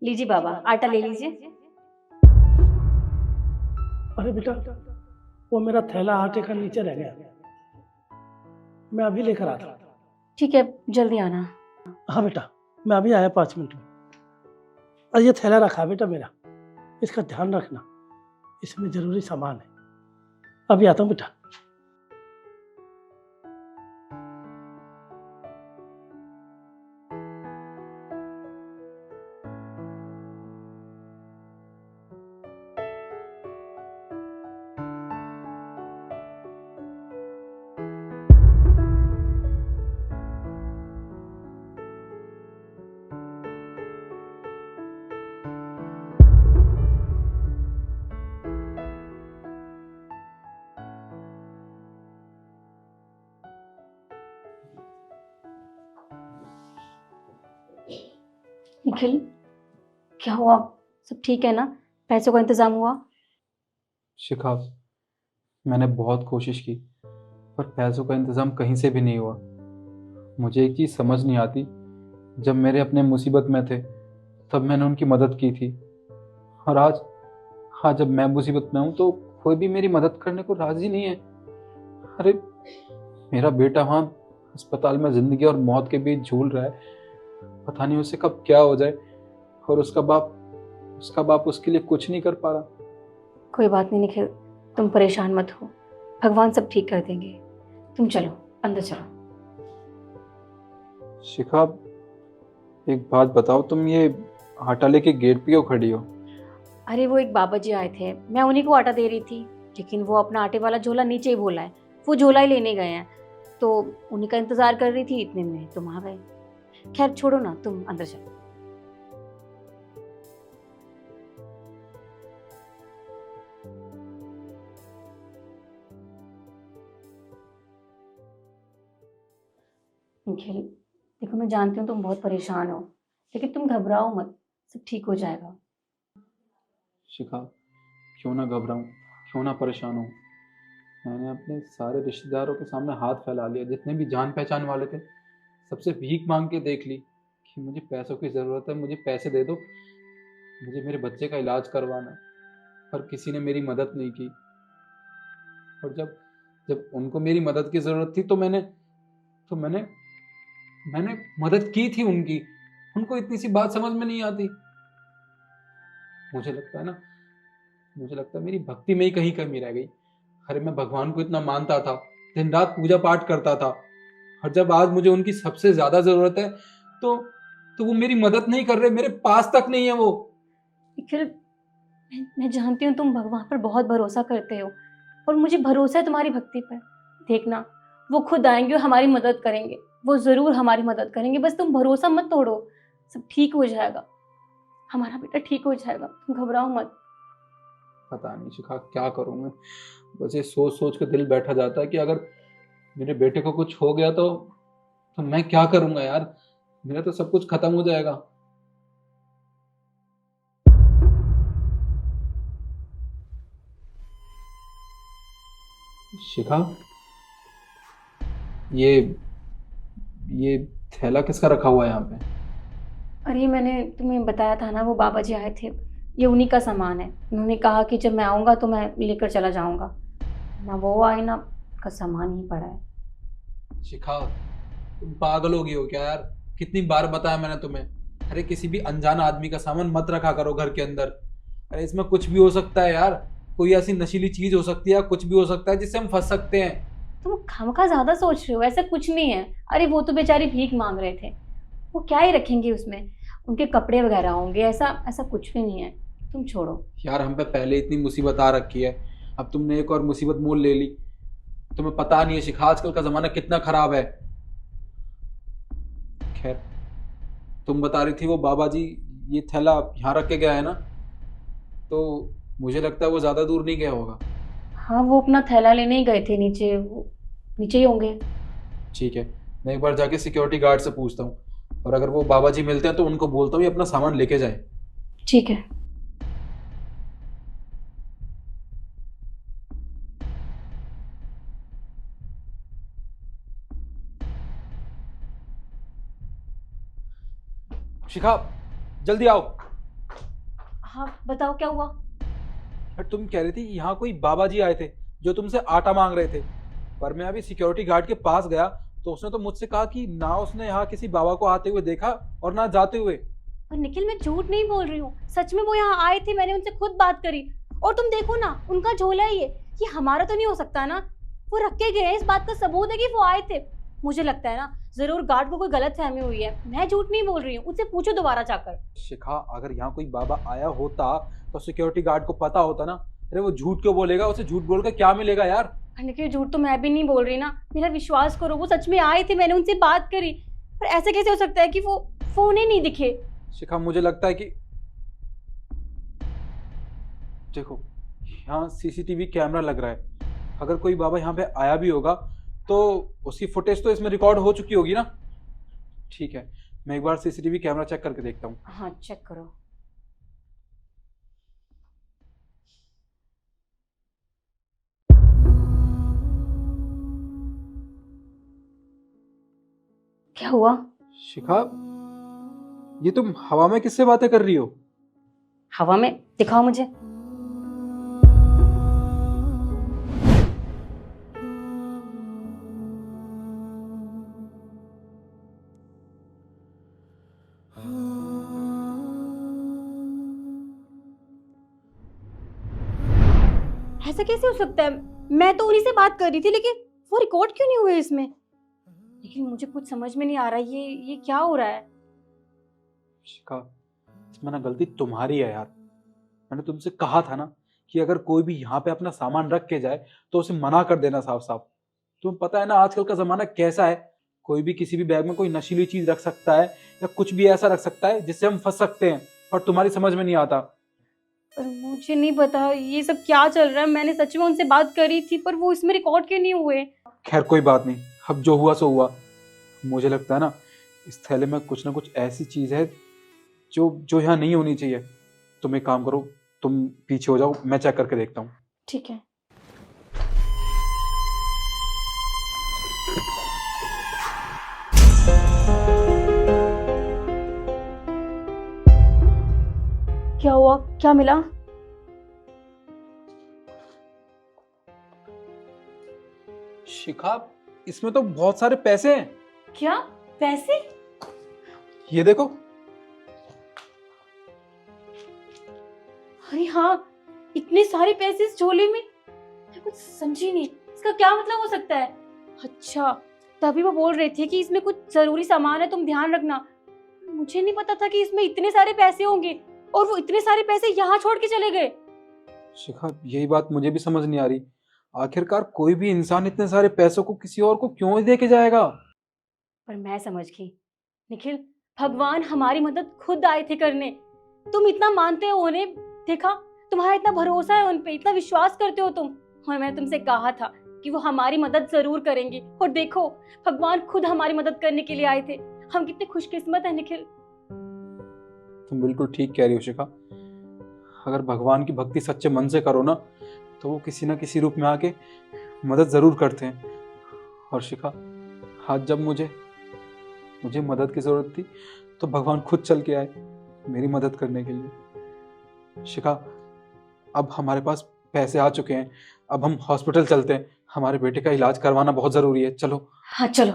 लीजिए बाबा, आटा ले लीजिए। अरे बेटा, वो मेरा थैला आटे का नीचे रह गया। मैं अभी लेकर आता हूँ। ठीक है, जल्दी आना। हाँ बेटा, मैं अभी आया 5 मिनट में। और ये थैला रखा बेटा मेरा, इसका ध्यान रखना, इसमें जरूरी सामान है। अभी आता हूँ बेटा। निखिल, क्या हुआ? सब ठीक है ना? पैसों का इंतजाम हुआ? शिखा, मैंने बहुत कोशिश की पर पैसों का इंतज़ाम कहीं से भी नहीं हुआ। मुझे एक चीज़ समझ नहीं आती, जब मेरे अपने मुसीबत में थे तब मैंने उनकी मदद की थी, और आज आज जब मैं मुसीबत में हूँ तो कोई भी मेरी मदद करने को राज़ी नहीं है। अरे, मेरा बेटा वहाँ अस्पताल में ज़िंदगी और मौत के बीच झूल रहा है। पता नहीं उसे कब क्या हो जाए, और उसका बाप उसके लिए कुछ नहीं कर पा रहा। कोई बात नहीं निखिल, तुम परेशान मत हो, भगवान सब ठीक कर देंगे। तुम चलो, अंदर चलो। शिखा, एक बात बताओ, तुम ये आटा लेके गेट पे क्यों खड़ी हो? अरे वो एक बाबा जी आए थे, मैं उन्हीं को आटा दे रही थी, लेकिन वो अपना आटे वाला झोला नीचे ही भूला है। वो झोला ही लेने गए हैं, तो उन्हीं का इंतजार कर रही थी, इतने में तुम आ गए। खैर छोड़ो ना, तुम अंदर चलो। निखिल, देखो मैं जानती हूँ तुम बहुत परेशान हो, लेकिन तुम घबराओ मत, सब ठीक हो जाएगा। शिखा, क्यों ना घबराऊं, क्यों ना परेशान हूँ। मैंने अपने सारे रिश्तेदारों के सामने हाथ फैला लिया, जितने भी जान पहचान वाले थे सबसे भीख मांग के देख ली कि मुझे पैसों की ज़रूरत है, मुझे पैसे दे दो, मुझे मेरे बच्चे का इलाज करवाना है। पर किसी ने मेरी मदद नहीं की। और जब जब उनको मेरी मदद की ज़रूरत थी तो मैंने मैंने मदद की थी उनकी। उनको इतनी सी बात समझ में नहीं आती। मुझे लगता है ना, मुझे लगता है मेरी भक्ति में ही कहीं कमी रह गई। अरे, मैं भगवान को इतना मानता था, दिन रात पूजा पाठ करता था, और जब आज मुझे उनकी सबसे ज्यादा जरूरत है तो तो वो मेरी मदद नहीं कर रहे, मेरे पास तक नहीं है वो। निखिल, मैं जानती हूँ तुम भगवान पर बहुत भरोसा करते हो, और मुझे भरोसा है तुम्हारी भक्ति पर। देखना, वो खुद आएंगे और हमारी मदद करेंगे। वो जरूर हमारी मदद करेंगे, बस तुम भरोसा मत तोड़ो। सब ठीक हो जाएगा, हमारा बेटा ठीक हो जाएगा, तुम घबराओ मत। पता नहीं शिखा, क्या करूं मैं। बस ये सोच सोच के दिल बैठा जाता है कि अगर मेरे बेटे को कुछ हो गया तो मैं क्या करूंगा यार। मेरा तो सब कुछ खत्म हो जाएगा। शिखा, ये ये थैला किसका रखा हुआ है यहाँ पे? अरे मैंने तुम्हें बताया था ना, वो बाबा जी आए थे, ये उन्हीं का सामान है। उन्होंने कहा कि जब मैं आऊँगा तो मैं लेकर चला जाऊँगा। ना वो आए ना का सामान ही पड़ा है। शिखा, तुम पागल हो गई हो क्या यार? कितनी बार बताया मैंने तुम्हें, अरे किसी भी अनजान आदमी का सामान मत रखा करो घर के अंदर। अरे, इसमें कुछ भी हो सकता है यार। कोई ऐसी नशीली चीज हो सकती है, कुछ भी हो सकता है जिससे हम फंस सकते हैं। तुम खामखा ज्यादा सोच रहे हो, ऐसा कुछ नहीं है। अरे वो तो बेचारी भीख मांग रहे थे, वो क्या ही रखेंगे उसमें, उनके कपड़े वगैरह होंगे, ऐसा ऐसा कुछ भी नहीं है। तुम छोड़ो। यार, हम पे पहले इतनी मुसीबत आ रखी है, अब तुमने एक और मुसीबत मोल ले ली। तुम्हें पता नहीं है शिखा, आजकल का जमाना कितना खराब है। खैर, तुम बता रही थी वो बाबा जी ये थैला यहाँ रख के गया है ना, तो मुझे लगता है वो ज्यादा दूर नहीं गया होगा। हाँ, वो अपना थैला लेने ही गए थे नीचे, वो नीचे ही होंगे। ठीक है, मैं एक बार जाके सिक्योरिटी गार्ड से पूछता हूँ, और अगर वो बाबा जी मिलते हैं तो उनको बोलता हूँ ये अपना सामान लेके जाए। ठीक है। शिखा, जल्दी आओ। हाँ बताओ क्या हुआ। यार तुम कह रही थी यहाँ कोई बाबा जी आए थे जो तुमसे आटा मांग रहे थे, पर मैं अभी सिक्योरिटी गार्ड के पास गया तो उसने तो मुझसे कहा कि ना उसने यहाँ किसी बाबा को आते हुए देखा और ना जाते हुए। और निखिल मैं झूठ नहीं बोल रही हूँ, सच में वो यहाँ आए थे, मैंने उनसे खुद बात करी। और तुम देखो ना उनका झोला ही है, ये हमारा तो नहीं हो सकता ना। वो रख के गए हैं, इस बात का सबूत है कि वो आए थे। मुझे लगता है ना जरूर गार्ड को कोई गलत फहमी हुई है, मैं झूठ नहीं बोल रही हूँ, उससे पूछो दोबारा जाकर। शिखा, अगर यहाँ कोई बाबा आया होता तो सिक्योरिटी गार्ड को पता होता ना। अरे वो झूठ क्यों बोलेगा, उसे झूठ बोल कर क्या मिलेगा यार। निखिल झूठ तो मैं भी नहीं बोल रही ना, मेरा विश्वास करो, वो सच में आए थे, मैंने उनसे बात करी। पर ऐसे कैसे हो सकता है कि वो फोन ही नहीं दिखे। शिखा मुझे लगता है कि देखो यहाँ सीसीटीवी कैमरा लग रहा है, अगर कोई बाबा यहाँ पे आया भी होगा तो उसकी फुटेज तो इसमें रिकॉर्ड हो चुकी होगी ना। ठीक है, मैं एक बार सीसीटीवी कैमरा चेक करके देखता हूँ। हाँ चेक करो। क्या हुआ? शिखा, ये तुम हवा में किससे बातें कर रही हो? हवा में? दिखाओ मुझे। ऐसा कैसे हो सकता है? मैं तो उन्हीं से बात कर रही थी, लेकिन वो रिकॉर्ड क्यों नहीं हुए इसमें? लेकिन मुझे कुछ समझ में नहीं आ रहा, ये क्या हो रहा है? शिखा, इसमें ना गलती तुम्हारी है यार। मैंने तुमसे कहा था ना कि अगर कोई भी यहाँ पे अपना सामान रख के जाए तो उसे मना कर देना साफ साफ। तुम्हें पता है ना आजकल का जमाना कैसा है, कोई भी किसी भी बैग में कोई नशीली चीज रख सकता है या कुछ भी ऐसा रख सकता है जिससे हम फंस सकते हैं, और तुम्हारी समझ में नहीं आता। पर मुझे नहीं पता ये सब क्या चल रहा है, मैंने सच में उनसे बात करी थी, पर वो इसमें रिकॉर्ड क्यों नहीं हुए? खैर कोई बात नहीं, अब जो हुआ सो हुआ। मुझे लगता है ना इस थैले में कुछ ना कुछ ऐसी चीज है जो जो यहाँ नहीं होनी चाहिए। तुम एक काम करो, तुम पीछे हो जाओ, मैं चेक करके देखता हूँ। ठीक है। क्या हुआ, क्या मिला? शिखा, इसमें तो बहुत सारे पैसे हैं। क्या पैसे? ये देखो। अरे हाँ, इतने सारे पैसे इस झोले में, मैं कुछ समझी नहीं, इसका क्या मतलब हो सकता है? अच्छा, तभी वो बोल रहे थे कि इसमें कुछ जरूरी सामान है, तुम ध्यान रखना। मुझे नहीं पता था कि इसमें इतने सारे पैसे होंगे, और वो इतने सारे पैसे यहाँ छोड़ के चले गए। शिखा, यही बात मुझे भी समझ नहीं आ रही, आखिरकार कोई भी इंसान इतने सारे पैसों को किसी और को क्यों दे के जाएगा। पर मैं समझ गई निखिल, भगवान हमारी मदद खुद आए थे करने। तुम इतना मानते हो उन्हें, देखा तुम्हारा इतना भरोसा है उन पे, इतना विश्वास करते हो तुम, और मैंने तुमसे कहा था कि वो हमारी मदद जरूर करेंगे, और देखो भगवान खुद हमारी मदद करने के लिए आए थे। हम कितने खुशकिस्मत हैं निखिल। तुम बिल्कुल ठीक कह रही हो शिखा, अगर भगवान की भक्ति सच्चे मन से करो ना तो वो किसी ना किसी रूप में आके मदद जरूर करते हैं। और शिखा, आज जब मुझे मदद की जरूरत थी तो भगवान खुद चल के आए मेरी मदद करने के लिए। शिखा, अब हमारे पास पैसे आ चुके हैं, अब हम हॉस्पिटल चलते हैं, हमारे बेटे का इलाज करवाना बहुत जरूरी है। चलो। हाँ चलो।